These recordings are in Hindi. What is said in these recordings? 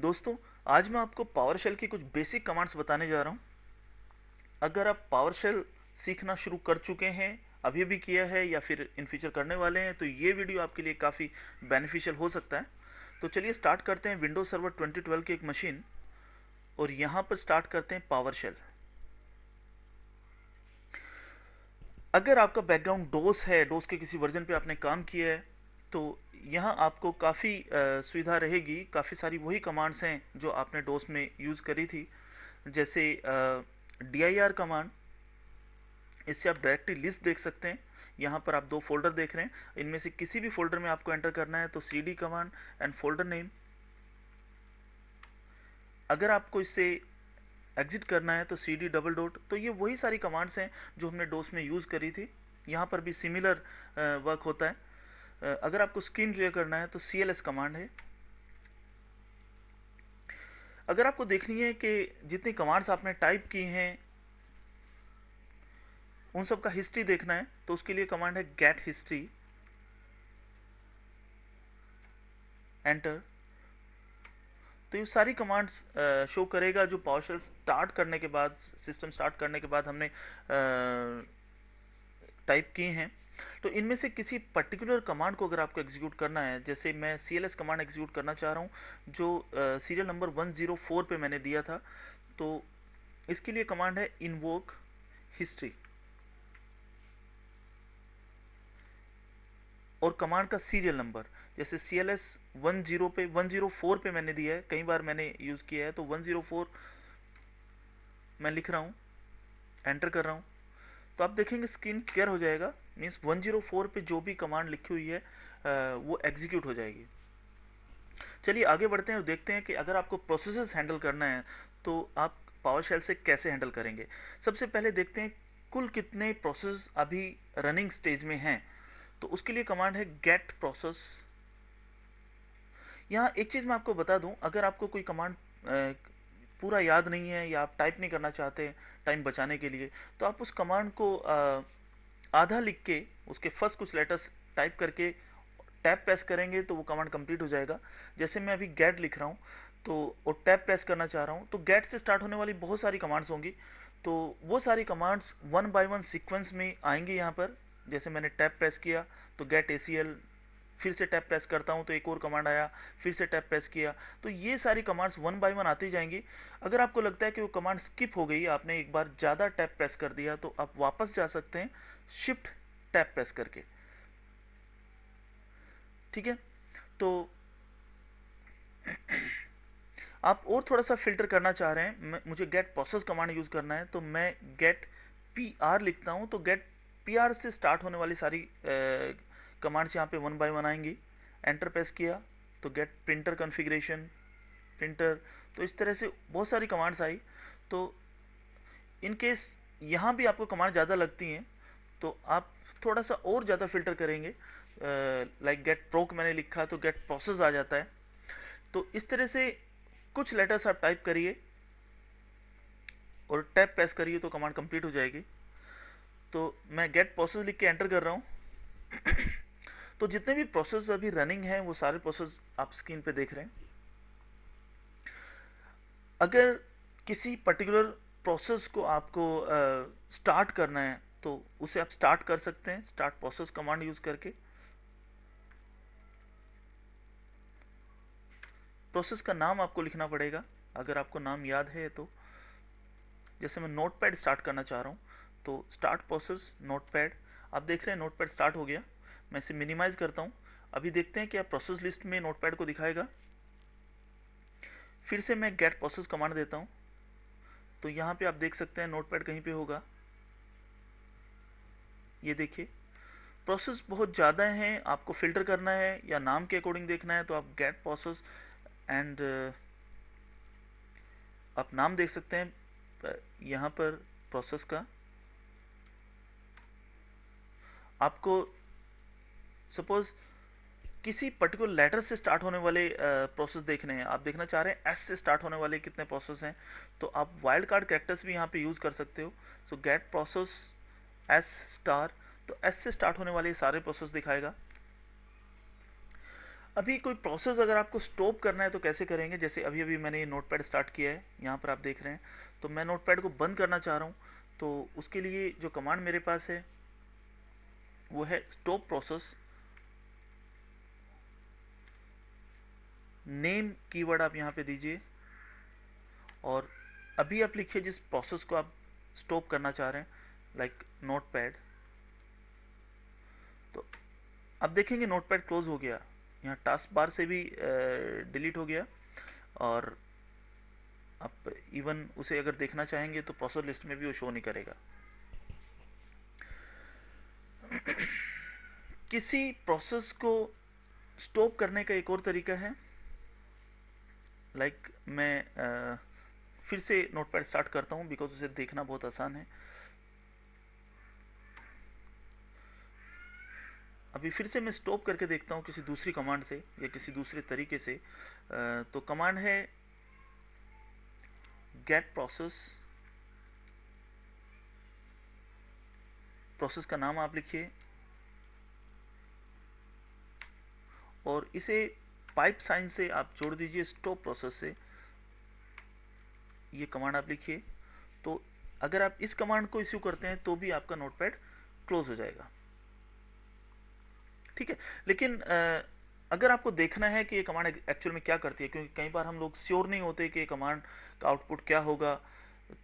दोस्तों, आज मैं आपको पावर शेल की कुछ बेसिक कमांड्स बताने जा रहा हूँ। अगर आप पावर शेल सीखना शुरू कर चुके हैं, अभी भी किया है या फिर इन फ्यूचर करने वाले हैं, तो ये वीडियो आपके लिए काफ़ी बेनिफिशियल हो सकता है। तो चलिए स्टार्ट करते हैं विंडोज सर्वर 2012 की एक मशीन और यहाँ पर स्टार्ट करते हैं पावर शेल। अगर आपका बैकग्राउंड डोस है, डोस के किसी वर्जन पे आपने काम किया है, तो यहाँ आपको काफ़ी सुविधा रहेगी। काफ़ी सारी वही कमांड्स हैं जो आपने डोस में यूज़ करी थी, जैसे dir कमांड। इससे आप डायरेक्टली लिस्ट देख सकते हैं। यहाँ पर आप दो फोल्डर देख रहे हैं, इनमें से किसी भी फोल्डर में आपको एंटर करना है तो cd command and folder name. अगर आपको इससे एग्जिट करना है तो cd डबल डॉट। तो ये वही सारी कमांड्स हैं जो हमने डोस में यूज़ करी थी। यहाँ पर भी सिमिलर वर्क होता है। अगर आपको स्क्रीन क्लियर करना है तो cls कमांड है। अगर आपको देखनी है कि जितनी कमांड्स आपने टाइप की हैं उन सब का हिस्ट्री देखना है, तो उसके लिए कमांड है गेट हिस्ट्री, एंटर। तो ये सारी कमांड्स शो करेगा जो पावरशेल स्टार्ट करने के बाद, सिस्टम स्टार्ट करने के बाद हमने टाइप किए हैं। तो इनमें से किसी पर्टिकुलर कमांड को अगर आपको एग्जीक्यूट करना है, जैसे मैं cls कमांड एग्जीक्यूट करना चाह रहा हूँ जो सीरियल नंबर 104 पे मैंने दिया था, तो इसके लिए कमांड है इन्वोक हिस्ट्री और कमांड का सीरियल नंबर। जैसे cls 10 पे 104 पे मैंने दिया है, कई बार मैंने यूज़ किया है, तो 104 मैं लिख रहा हूँ, एंटर कर रहा हूँ, तो आप देखेंगे स्क्रीन क्लियर हो जाएगा। मीन्स 104 पे जो भी कमांड लिखी हुई है वो एग्जीक्यूट हो जाएगी। चलिए आगे बढ़ते हैं और देखते हैं कि अगर आपको प्रोसेसेस हैंडल करना है तो आप पावर शेल से कैसे हैंडल करेंगे। सबसे पहले देखते हैं कुल कितने प्रोसेस अभी रनिंग स्टेज में हैं। तो उसके लिए कमांड है गेट प्रोसेस। यहाँ एक चीज़ मैं आपको बता दूं, अगर आपको कोई कमांड पूरा याद नहीं है या आप टाइप नहीं करना चाहते टाइम बचाने के लिए, तो आप उस कमांड को आधा लिख के उसके फर्स्ट कुछ लेटर्स टाइप करके टैब प्रेस करेंगे तो वो कमांड कंप्लीट हो जाएगा। जैसे मैं अभी गेट लिख रहा हूँ तो और टैब प्रेस करना चाह रहा हूँ, तो गेट से स्टार्ट होने वाली बहुत सारी कमांड्स होंगी। तो वो सारी commands one by one sequence में आएंगी यहाँ पर। जैसे मैंने टैब प्रेस किया तो गेट ACL, फिर से टैब प्रेस करता हूँ तो एक और कमांड आया, फिर से टैब प्रेस किया, तो ये सारी कमांड्स वन बाय वन आती जाएंगी। अगर आपको लगता है कि वो कमांड स्किप हो गई, आपने एक बार ज़्यादा टैब प्रेस कर दिया, तो आप वापस जा सकते हैं शिफ्ट टैब प्रेस करके। ठीक है, तो आप और थोड़ा सा फिल्टर करना चाह रहे हैं, मुझे गेट प्रोसेस कमांड यूज़ करना है, तो मैं गेट PR लिखता हूँ। तो गेट PR से स्टार्ट होने वाली सारी कमांड्स यहाँ पे वन बाय वन आएंगी। एंटर प्रेस किया तो गेट प्रिंटर कॉन्फ़िगरेशन, प्रिंटर। तो इस तरह से बहुत सारी कमांड्स आई। तो इन केस यहाँ भी आपको कमांड ज़्यादा लगती हैं तो आप थोड़ा सा और ज़्यादा फिल्टर करेंगे। लाइक गेट प्रोक मैंने लिखा तो गेट प्रोसेस आ जाता है। तो इस तरह से कुछ लेटर्स आप टाइप करिए और टैब प्रेस करिए तो कमांड कंप्लीट हो जाएगी। तो मैं गेट प्रोसेस लिख के एंटर कर रहा हूँ। तो जितने भी प्रोसेस अभी रनिंग हैं वो सारे प्रोसेस आप स्क्रीन पे देख रहे हैं। अगर किसी पर्टिकुलर प्रोसेस को आपको स्टार्ट करना है तो उसे आप स्टार्ट कर सकते हैं स्टार्ट प्रोसेस कमांड यूज़ करके। प्रोसेस का नाम आपको लिखना पड़ेगा अगर आपको नाम याद है तो। जैसे मैं नोटपैड स्टार्ट करना चाह रहा हूँ तो स्टार्ट प्रोसेस नोटपैड। आप देख रहे हैं नोटपैड स्टार्ट हो गया। मैं इसे मिनिमाइज़ करता हूँ। अभी देखते हैं क्या प्रोसेस लिस्ट में नोटपैड को दिखाएगा। फिर से मैं गेट प्रोसेस कमांड देता हूँ तो यहाँ पे आप देख सकते हैं नोटपैड कहीं पे होगा। ये देखिए प्रोसेस बहुत ज़्यादा हैं, आपको फ़िल्टर करना है या नाम के अकॉर्डिंग देखना है तो आप गेट प्रोसेस एंड आप नाम देख सकते हैं यहाँ पर प्रोसेस का। आपको सपोज़ किसी पर्टिकुलर लेटर से स्टार्ट होने वाले प्रोसेस देखने हैं, आप देखना चाह रहे हैं S से स्टार्ट होने वाले कितने प्रोसेस हैं, तो आप वाइल्ड कार्ड कैरेक्टर्स भी यहाँ पे यूज़ कर सकते हो। सो गेट प्रोसेस S स्टार, तो S से स्टार्ट होने वाले सारे प्रोसेस दिखाएगा। अभी कोई प्रोसेस अगर आपको स्टॉप करना है तो कैसे करेंगे? जैसे अभी अभी मैंने ये नोटपैड स्टार्ट किया है, यहाँ पर आप देख रहे हैं, तो मैं नोटपैड को बंद करना चाह रहा हूँ। तो उसके लिए जो कमांड मेरे पास है वो है स्टॉप प्रोसेस। नेम कीवर्ड आप यहाँ पे दीजिए और अभी आप लिखिए जिस प्रोसेस को आप स्टॉप करना चाह रहे हैं, लाइक नोटपैड। तो अब देखेंगे नोटपैड क्लोज हो गया, यहाँ टास्क बार से भी डिलीट हो गया। और आप इवन उसे अगर देखना चाहेंगे तो प्रोसेस लिस्ट में भी वो शो नहीं करेगा। किसी प्रोसेस को स्टॉप करने का एक और तरीका है, लाइक मैं फिर से नोटपैड स्टार्ट करता हूँ बिकॉज उसे देखना बहुत आसान है। अभी फिर से मैं स्टॉप करके देखता हूँ किसी दूसरी कमांड से या किसी दूसरे तरीके से। तो कमांड है गेट प्रोसेस। प्रोसेस का नाम आप लिखिए और इसे पाइप साइन से आप जोड़ दीजिए स्टॉप प्रोसेस से। ये कमांड आप लिखिए। तो अगर आप इस कमांड को इश्यू करते हैं तो भी आपका नोटपैड क्लोज हो जाएगा। ठीक है, लेकिन अगर आपको देखना है कि ये कमांड एक्चुअल में क्या करती है, क्योंकि कई बार हम लोग श्योर नहीं होते कि ये कमांड का आउटपुट क्या होगा,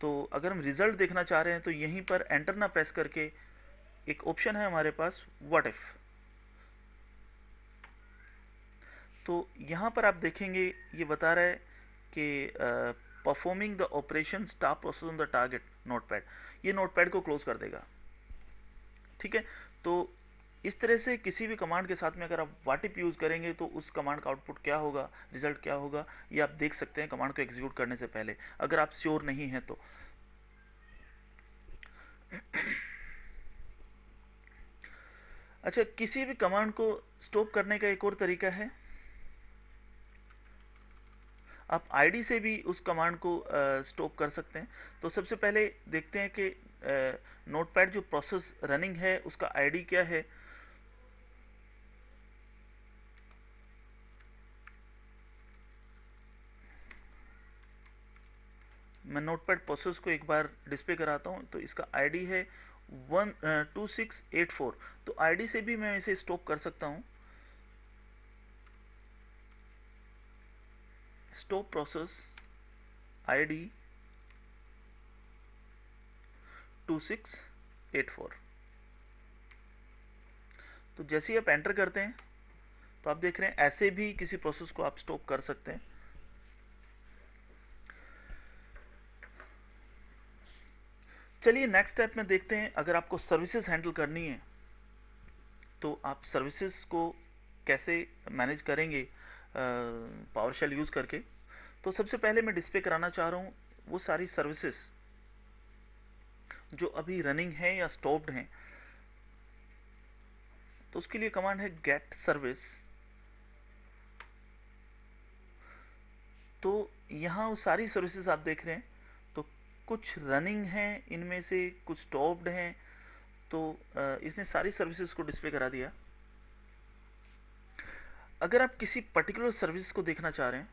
तो अगर हम रिजल्ट देखना चाह रहे हैं तो यहीं पर एंटर ना प्रेस करके एक ऑप्शन है हमारे पास व्हाट इफ। तो यहाँ पर आप देखेंगे ये बता रहा है कि performing the operation stop process on the target notepad. ये नोटपैड को क्लोज कर देगा। ठीक है, तो इस तरह से किसी भी कमांड के साथ में अगर आप व्हाट इफ यूज़ करेंगे तो उस कमांड का आउटपुट क्या होगा, रिजल्ट क्या होगा, ये आप देख सकते हैं कमांड को एग्जीक्यूट करने से पहले, अगर आप श्योर नहीं हैं तो। अच्छा, किसी भी कमांड को स्टॉप करने का एक और तरीका है, आप आईडी से भी उस कमांड को स्टॉप कर सकते हैं। तो सबसे पहले देखते हैं कि नोटपैड जो प्रोसेस रनिंग है उसका आईडी क्या है। मैं नोटपैड प्रोसेस को एक बार डिस्प्ले कराता हूँ। तो इसका आईडी है 2684। तो आईडी से भी मैं इसे स्टॉप कर सकता हूँ। Stop process ID 2684। तो जैसे ही आप एंटर करते हैं तो आप देख रहे हैं ऐसे भी किसी प्रोसेस को आप स्टॉप कर सकते हैं। चलिए नेक्स्ट स्टेप में देखते हैं, अगर आपको सर्विसेज हैंडल करनी है तो आप सर्विसेज को कैसे मैनेज करेंगे पावरशेल यूज़ करके। तो सबसे पहले मैं डिस्प्ले कराना चाह रहा हूँ वो सारी सर्विसेज जो अभी रनिंग है या स्टॉप्ड हैं। तो उसके लिए कमांड है गेट सर्विस। तो यहाँ वो सारी सर्विसेज आप देख रहे हैं, तो कुछ रनिंग हैं इनमें से, कुछ स्टॉप्ड हैं। तो इसने सारी सर्विसेज को डिस्प्ले करा दिया। अगर आप किसी पर्टिकुलर सर्विस को देखना चाह रहे हैं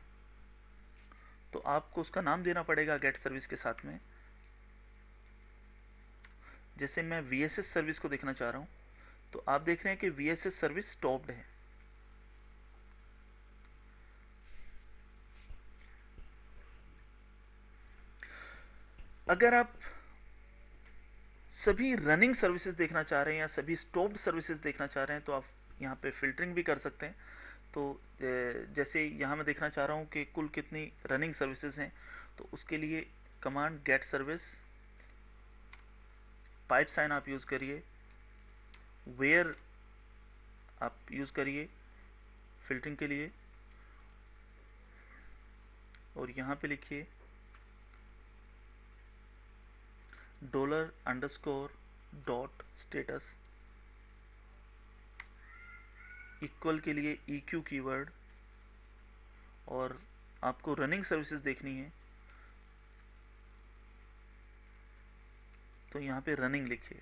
तो आपको उसका नाम देना पड़ेगा गेट सर्विस के साथ में। जैसे मैं VSS सर्विस को देखना चाह रहा हूँ तो आप देख रहे हैं कि VSS सर्विस स्टॉप्ड है। अगर आप सभी रनिंग सर्विसेज देखना चाह रहे हैं या सभी स्टॉप्ड सर्विसेज देखना चाह रहे हैं तो आप यहाँ पे फिल्टरिंग भी कर सकते हैं। तो जैसे यहाँ मैं देखना चाह रहा हूँ कि कुल कितनी रनिंग सर्विसेज हैं, तो उसके लिए command get service pipe sign आप यूज़ करिए, वेयर आप यूज़ करिए फिल्टरिंग के लिए, और यहाँ पे लिखिए $_स्टेटस इक्वल के लिए EQ कीवर्ड, और आपको रनिंग सर्विसेज देखनी है तो यहाँ पे रनिंग लिखिए।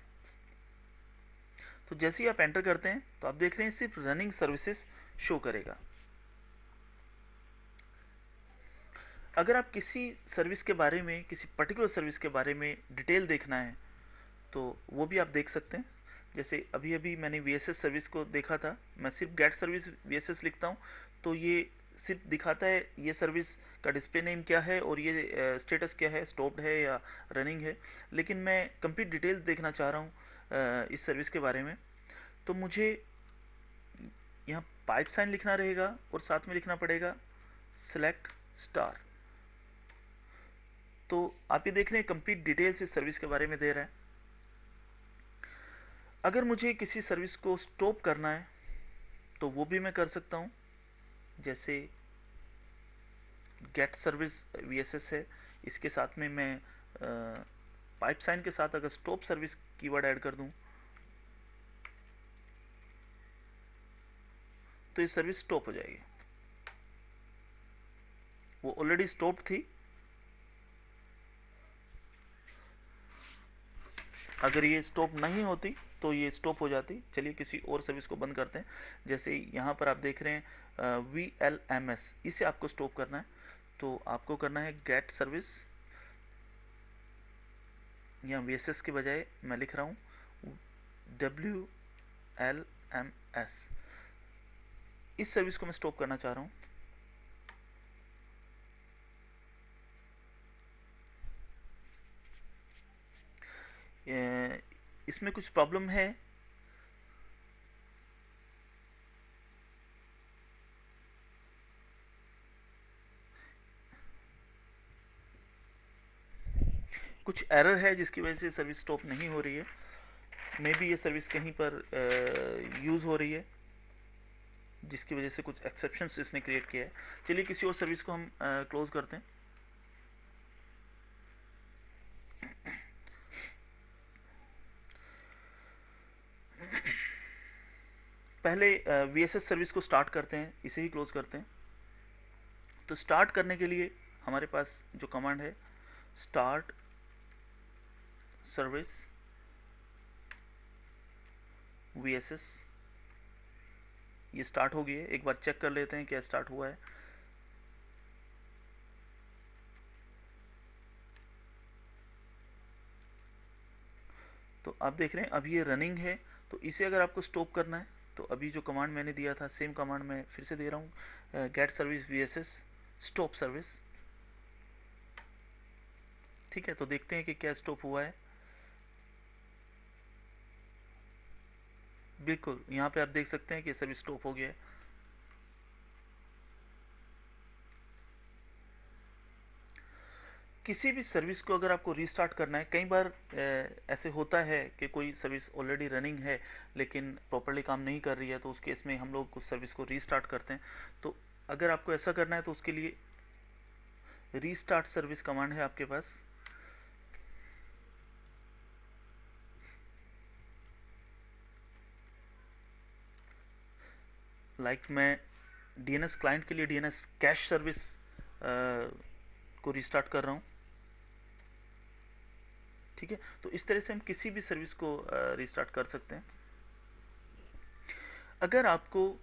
तो जैसे ही आप एंटर करते हैं तो आप देख रहे हैं सिर्फ रनिंग सर्विसेज शो करेगा। अगर आप किसी सर्विस के बारे में, किसी पर्टिकुलर सर्विस के बारे में डिटेल देखना है तो वो भी आप देख सकते हैं। जैसे अभी अभी मैंने वीएसएस सर्विस को देखा था, मैं सिर्फ गेट सर्विस वीएसएस लिखता हूँ तो ये सिर्फ दिखाता है ये सर्विस का डिस्प्ले नेम क्या है और ये स्टेटस क्या है, स्टॉप्ड है या रनिंग है। लेकिन मैं कंप्लीट डिटेल देखना चाह रहा हूँ इस सर्विस के बारे में, तो मुझे यहाँ पाइप साइन लिखना रहेगा और साथ में लिखना पड़ेगा सेलेक्ट स्टार। तो आप ये देख रहे हैं कंप्लीट डिटेल्स इस सर्विस के बारे में दे रहा है। अगर मुझे किसी सर्विस को स्टॉप करना है तो वो भी मैं कर सकता हूँ। जैसे गेट सर्विस वीएसएस है, इसके साथ में मैं पाइप साइन के साथ अगर स्टॉप सर्विस कीवर्ड ऐड कर दूँ तो ये सर्विस स्टॉप हो जाएगी। वो ऑलरेडी स्टॉप थी, अगर ये स्टॉप नहीं होती तो ये स्टॉप हो जाती। चलिए किसी और सर्विस को बंद करते हैं। जैसे यहाँ पर आप देख रहे हैं VLMS, इसे आपको स्टॉप करना है तो आपको करना है गेट सर्विस। यहाँ VSS के बजाय मैं लिख रहा हूँ WLMS। इस सर्विस को मैं स्टॉप करना चाह रहा हूँ। इसमें कुछ प्रॉब्लम है। कुछ एरर है जिसकी वजह से सर्विस स्टॉप नहीं हो रही है। मे बी ये सर्विस कहीं पर यूज़ हो रही है जिसकी वजह से कुछ एक्सेप्शंस इसने क्रिएट किया है। चलिए किसी और सर्विस को हम क्लोज करते हैं। पहले VSS सर्विस को स्टार्ट करते हैं, इसे ही क्लोज करते हैं। तो स्टार्ट करने के लिए हमारे पास जो कमांड है स्टार्ट सर्विस VSS, ये स्टार्ट हो गई है। एक बार चेक कर लेते हैं क्या स्टार्ट हुआ है। तो आप देख रहे हैं अभी ये रनिंग है। तो इसे अगर आपको स्टॉप करना है तो अभी जो कमांड मैंने दिया था सेम कमांड मैं फिर से दे रहा हूँ, get service VSS stop service. ठीक है, तो देखते हैं कि क्या स्टॉप हुआ है। बिल्कुल यहाँ पे आप देख सकते हैं कि सर्विस स्टॉप हो गया है। किसी भी सर्विस को अगर आपको रीस्टार्ट करना है, कई बार ऐसे होता है कि कोई सर्विस ऑलरेडी रनिंग है लेकिन प्रॉपरली काम नहीं कर रही है, तो उस केस में हम लोग उस सर्विस को रीस्टार्ट करते हैं। तो अगर आपको ऐसा करना है तो उसके लिए रीस्टार्ट सर्विस कमांड है आपके पास। मैं DNS क्लाइंट के लिए DNS कैश सर्विस को रीस्टार्ट कर रहा हूँ। ठीक है, तो इस तरह से हम किसी भी सर्विस को रीस्टार्ट कर सकते हैं। अगर आपको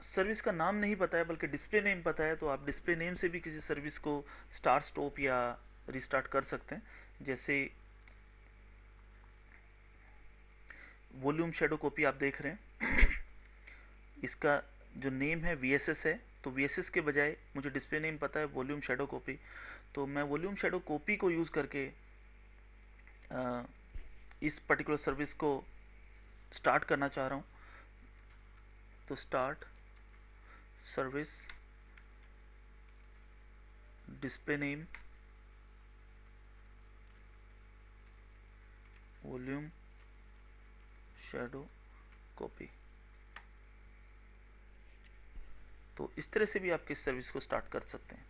सर्विस का नाम नहीं पता है बल्कि डिस्प्ले नेम पता है तो आप डिस्प्ले नेम से भी किसी सर्विस को स्टार्ट स्टॉप या रीस्टार्ट कर सकते हैं। जैसे वॉल्यूम शेडो कॉपी आप देख रहे हैं, इसका जो नेम है VSS है, तो VSS के बजाय मुझे डिस्प्ले नेम पता है वॉल्यूम शेडो कॉपी, तो मैं वॉल्यूम शेडो कॉपी को यूज़ करके इस पर्टिकुलर सर्विस को स्टार्ट करना चाह रहा हूँ। तो start service display name volume shadow copy. तो इस तरह से भी आप किस सर्विस को स्टार्ट कर सकते हैं।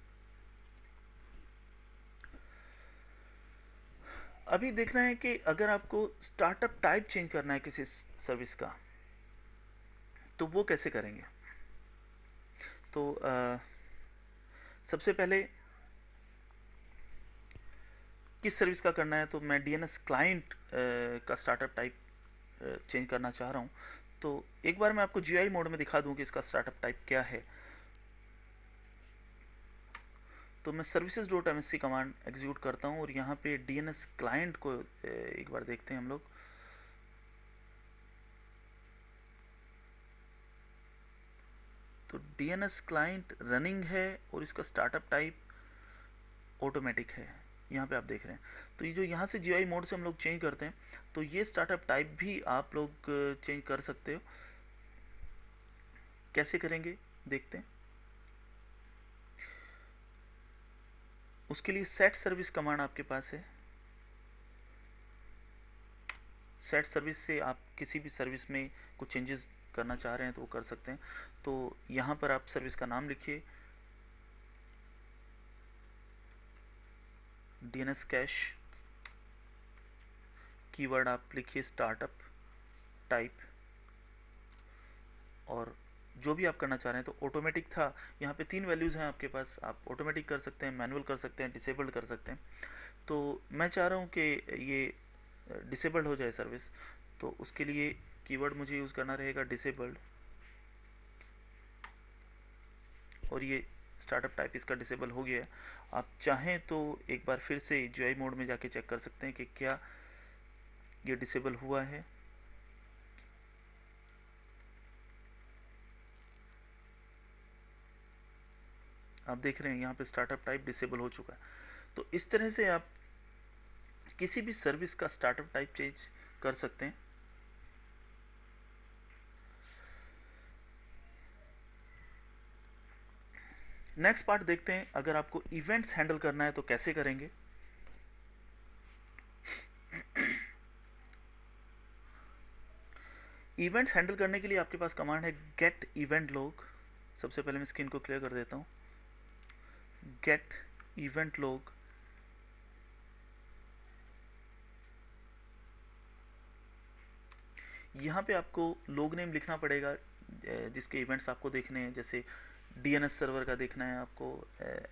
अभी देखना है कि अगर आपको स्टार्टअप टाइप चेंज करना है किसी सर्विस का तो वो कैसे करेंगे। तो सबसे पहले किस सर्विस का करना है, तो मैं DNS क्लाइंट का स्टार्टअप टाइप चेंज करना चाह रहा हूँ। तो एक बार मैं आपको GUI मोड में दिखा दूँ कि इसका स्टार्टअप टाइप क्या है। तो मैं services dot M S C command execute करता हूँ और यहाँ पे DNS क्लाइंट को एक बार देखते हैं हम लोग। तो DNS क्लाइंट रनिंग है और इसका स्टार्टअप टाइप ऑटोमेटिक है, यहाँ पे आप देख रहे हैं। तो ये जो यहाँ से GUI मोड से हम लोग चेंज करते हैं, तो ये स्टार्टअप टाइप भी आप लोग चेंज कर सकते हो। कैसे करेंगे देखते हैं। उसके लिए सेट सर्विस कमांड आपके पास है। सेट सर्विस से आप किसी भी सर्विस में कुछ चेंजेस करना चाह रहे हैं तो वो कर सकते हैं। तो यहाँ पर आप सर्विस का नाम लिखिए, DNS कैश, कीवर्ड आप लिखिए स्टार्टअप टाइप, और जो भी आप करना चाह रहे हैं। तो ऑटोमेटिक था, यहाँ पे 3 वैल्यूज़ हैं आपके पास, आप ऑटोमेटिक कर सकते हैं, मैनुअल कर सकते हैं, डिसेबल्ड कर सकते हैं। तो मैं चाह रहा हूँ कि ये डिसेबल्ड हो जाए सर्विस, तो उसके लिए कीवर्ड मुझे यूज़ करना रहेगा डिसेबल्ड, और ये स्टार्टअप टाइप इसका डिसेबल हो गया है। आप चाहें तो एक बार फिर से GUI मोड में जाके चेक कर सकते हैं कि क्या ये डिसेबल हुआ है। आप देख रहे हैं यहाँ पे स्टार्टअप टाइप डिसेबल हो चुका है। तो इस तरह से आप किसी भी सर्विस का स्टार्टअप टाइप चेंज कर सकते हैं। नेक्स्ट पार्ट देखते हैं, अगर आपको इवेंट्स हैंडल करना है तो कैसे करेंगे। इवेंट्स हैंडल करने के लिए आपके पास कमांड है गेट इवेंट लॉग। सबसे पहले मैं स्क्रीन को क्लियर कर देता हूँ। गेट इवेंट लॉग, यहाँ पे आपको लॉग नेम लिखना पड़ेगा जिसके इवेंट्स आपको देखने हैं। जैसे DNS सर्वर का देखना है आपको,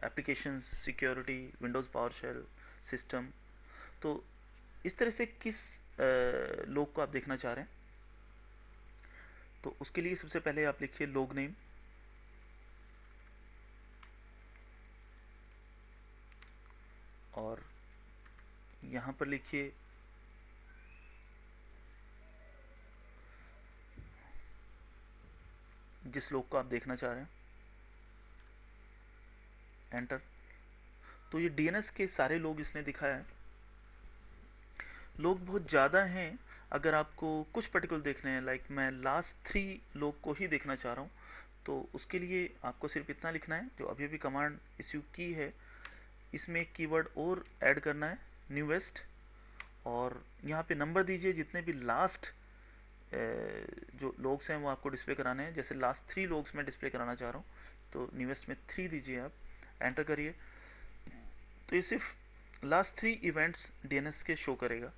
application security, Windows PowerShell system. तो इस तरह से किस लॉग को आप देखना चाह रहे हैं, तो उसके लिए सबसे पहले आप लिखिए लॉग नेम, और यहाँ पर लिखिए जिस लॉग को आप देखना चाह रहे हैं, एंटर। तो ये DNS के सारे लोग इसने दिखाया है। लोग बहुत ज़्यादा हैं, अगर आपको कुछ पर्टिकुलर देखने हैं, लाइक मैं लास्ट 3 लोग को ही देखना चाह रहा हूँ, तो उसके लिए आपको सिर्फ इतना लिखना है जो अभी अभी कमांड इश्यू की है, इसमें एक कीवर्ड और ऐड करना है, न्यूएस्ट, और यहाँ पे नंबर दीजिए जितने भी लास्ट जो लोग्स हैं वो आपको डिस्प्ले कराने हैं। जैसे लास्ट 3 लोग्स मैं डिस्प्ले कराना चाह रहा हूँ, तो न्यूएस्ट में 3 दीजिए आप, एंटर करिए। तो ये सिर्फ लास्ट 3 इवेंट्स DNS के शो करेगा।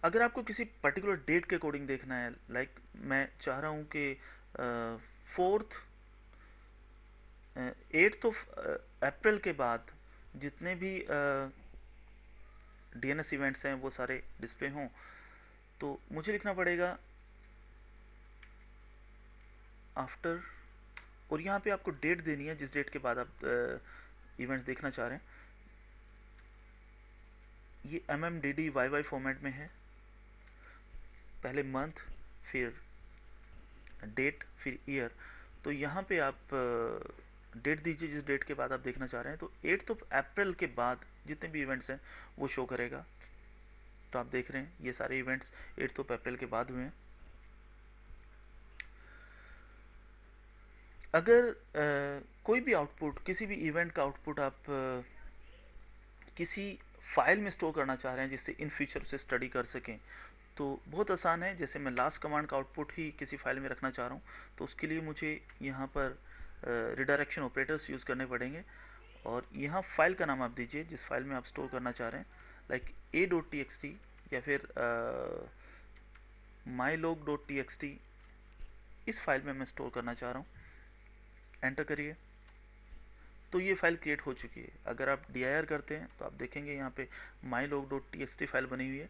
अगर आपको किसी पर्टिकुलर डेट के अकॉर्डिंग देखना है, लाइक मैं चाह रहा हूँ कि 4th 8th ऑफ अप्रैल के बाद जितने भी DNS इवेंट्स हैं वो सारे डिस्प्ले हों, तो मुझे लिखना पड़ेगा आफ्टर, और यहाँ पे आपको डेट देनी है जिस डेट के बाद आप इवेंट्स देखना चाह रहे हैं। ये MMDDYY फॉर्मेट में है, पहले मंथ, फिर डेट, फिर ईयर। तो यहाँ पे आप डेट दीजिए जिस डेट के बाद आप देखना चाह रहे हैं। तो 8th ऑफ अप्रैल के बाद जितने भी इवेंट्स हैं वो शो करेगा। तो आप देख रहे हैं ये सारे इवेंट्स 8th ऑफ अप्रैल के बाद हुए हैं। अगर कोई भी आउटपुट, किसी भी इवेंट का आउटपुट आप किसी फाइल में स्टोर करना चाह रहे हैं जिससे इन फ्यूचर उसे स्टडी कर सकें, तो बहुत आसान है। जैसे मैं लास्ट कमांड का आउटपुट ही किसी फाइल में रखना चाह रहा हूँ, तो उसके लिए मुझे यहाँ पर रिडायरेक्शन ऑपरेटर्स यूज़ करने पड़ेंगे, और यहाँ फाइल का नाम आप दीजिए जिस फाइल में आप स्टोर करना चाह रहे हैं, लाइक a.txt या फिर mylog.txt। इस फाइल में मैं स्टोर करना चाह रहा हूँ, एंटर करिए। तो ये फाइल क्रिएट हो चुकी है। अगर आप dir करते हैं तो आप देखेंगे यहाँ पे mylog.txt फाइल बनी हुई है।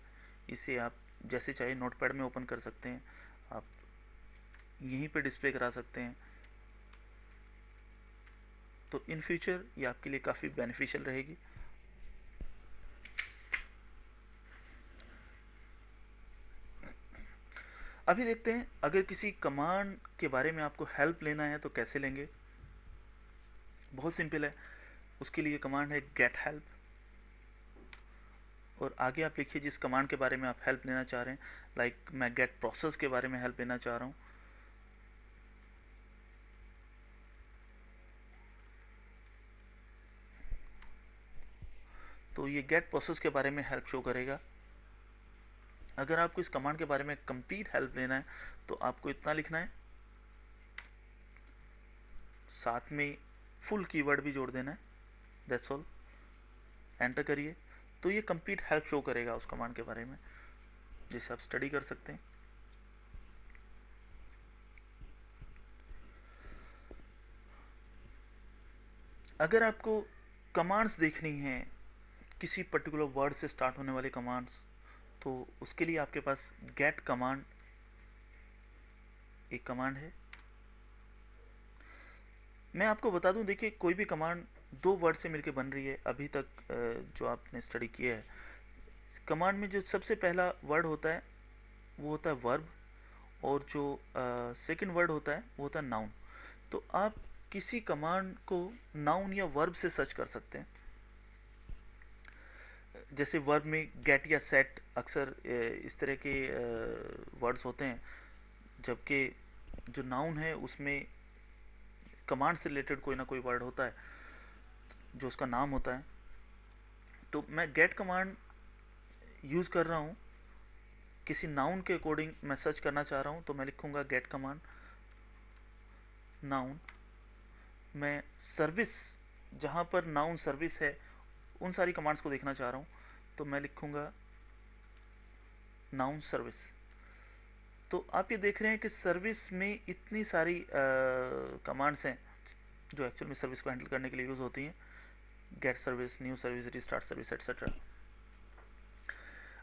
इसे आप जैसे चाहे नोटपैड में ओपन कर सकते हैं, आप यहीं पे डिस्प्ले करा सकते हैं। तो इन फ्यूचर ये आपके लिए काफ़ी बेनिफिशियल रहेगी। अभी देखते हैं अगर किसी कमांड के बारे में आपको हेल्प लेना है तो कैसे लेंगे। बहुत सिंपल है, उसके लिए कमांड है गेट हेल्प, और आगे आप लिखिए जिस कमांड के बारे में आप हेल्प लेना चाह रहे हैं। लाइक मैं गेट प्रोसेस के बारे में हेल्प लेना चाह रहा हूँ, तो ये गेट प्रोसेस के बारे में हेल्प शो करेगा। अगर आपको इस कमांड के बारे में कंप्लीट हेल्प लेना है तो आपको इतना लिखना है, साथ में फुल कीवर्ड भी जोड़ देना है, दैट्स ऑल। एंटर करिए तो ये कंप्लीट हेल्प शो करेगा उस कमांड के बारे में, जिसे आप स्टडी कर सकते हैं। अगर आपको कमांड्स देखनी हैं, किसी पर्टिकुलर वर्ड से स्टार्ट होने वाले कमांड्स, तो उसके लिए आपके पास गेट कमांड एक कमांड है। मैं आपको बता दूं, देखिए कोई भी कमांड दो वर्ड से मिलकर बन रही है अभी तक जो आपने स्टडी किया है। कमांड में जो सबसे पहला वर्ड होता है वो होता है वर्ब, और जो सेकंड वर्ड होता है वो होता है नाउन। तो आप किसी कमांड को नाउन या वर्ब से सर्च कर सकते हैं। जैसे वर्ब में गेट या सेट अक्सर इस तरह के वर्ड्स होते हैं, जबकि जो नाउन है उसमें कमांड से रिलेटेड कोई ना कोई वर्ड होता है जो उसका नाम होता है। तो मैं गेट कमांड यूज़ कर रहा हूँ, किसी नाउन के अकॉर्डिंग मैं सर्च करना चाह रहा हूँ, तो मैं लिखूँगा गेट कमांड नाउन। मैं सर्विस, जहाँ पर नाउन सर्विस है उन सारी कमांड्स को देखना चाह रहा हूँ, तो मैं लिखूँगा नाउन सर्विस। तो आप ये देख रहे हैं कि सर्विस में इतनी सारी कमांड्स हैं जो एक्चुअल में सर्विस को हैंडल करने के लिए यूज़ होती हैं। Get service, new service, restart service, etcetera.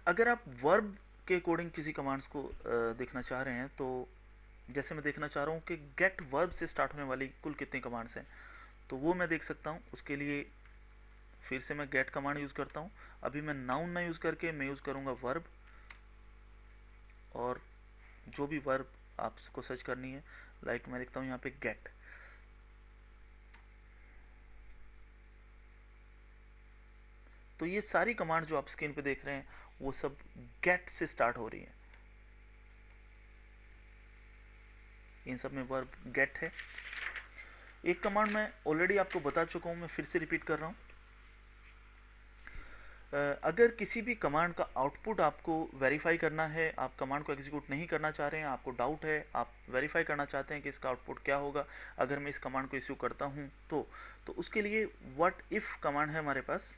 अगर आप वर्ब के अकॉर्डिंग किसी कमांड्स को देखना चाह रहे हैं, तो जैसे मैं देखना चाह रहा हूँ कि गेट वर्ब से स्टार्ट होने वाली कुल कितनी कमांड्स हैं, तो वो मैं देख सकता हूँ। उसके लिए फिर से मैं गेट कमांड यूज़ करता हूँ। अभी मैं नाउन ना यूज़ करके मैं यूज़ करूँगा वर्ब, और जो भी वर्ब आपको सर्च करनी है, लाइक मैं लिखता हूँ यहाँ पे गेट। तो ये सारी कमांड जो आप स्क्रीन पे देख रहे हैं वो सब गेट से स्टार्ट हो रही है। इन सब में वर्ब गेट है। एक कमांड मैं ऑलरेडी आपको बता चुका हूँ, मैं फिर से रिपीट कर रहा हूँ। अगर किसी भी कमांड का आउटपुट आपको वेरीफाई करना है, आप कमांड को एग्जीक्यूट नहीं करना चाह रहे हैं, आपको डाउट है, आप वेरीफाई करना चाहते हैं कि इसका आउटपुट क्या होगा अगर मैं इस कमांड को इश्यू करता हूँ, तो उसके लिए व्हाट इफ़ कमांड है हमारे पास।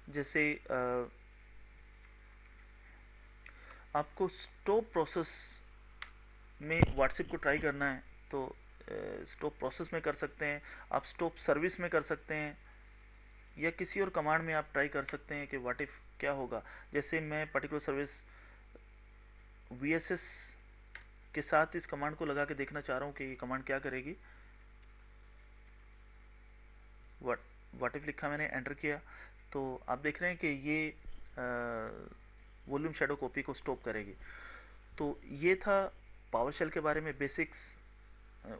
जैसे आपको स्टॉप प्रोसेस में व्हाट्सएप को ट्राई करना है, तो स्टॉप प्रोसेस में कर सकते हैं, आप स्टॉप सर्विस में कर सकते हैं, या किसी और कमांड में आप ट्राई कर सकते हैं कि व्हाट इफ़ क्या होगा। जैसे मैं पर्टिकुलर सर्विस VSS के साथ इस कमांड को लगा के देखना चाह रहा हूँ कि ये कमांड क्या करेगी। व्हाट इफ लिखा, मैंने एंटर किया, तो आप देख रहे हैं कि ये वॉल्यूम शेडो कॉपी को स्टॉप करेगी। तो ये था पावरशेल के बारे में बेसिक्स।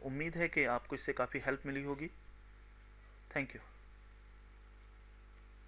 उम्मीद है कि आपको इससे काफ़ी हेल्प मिली होगी। Thank you.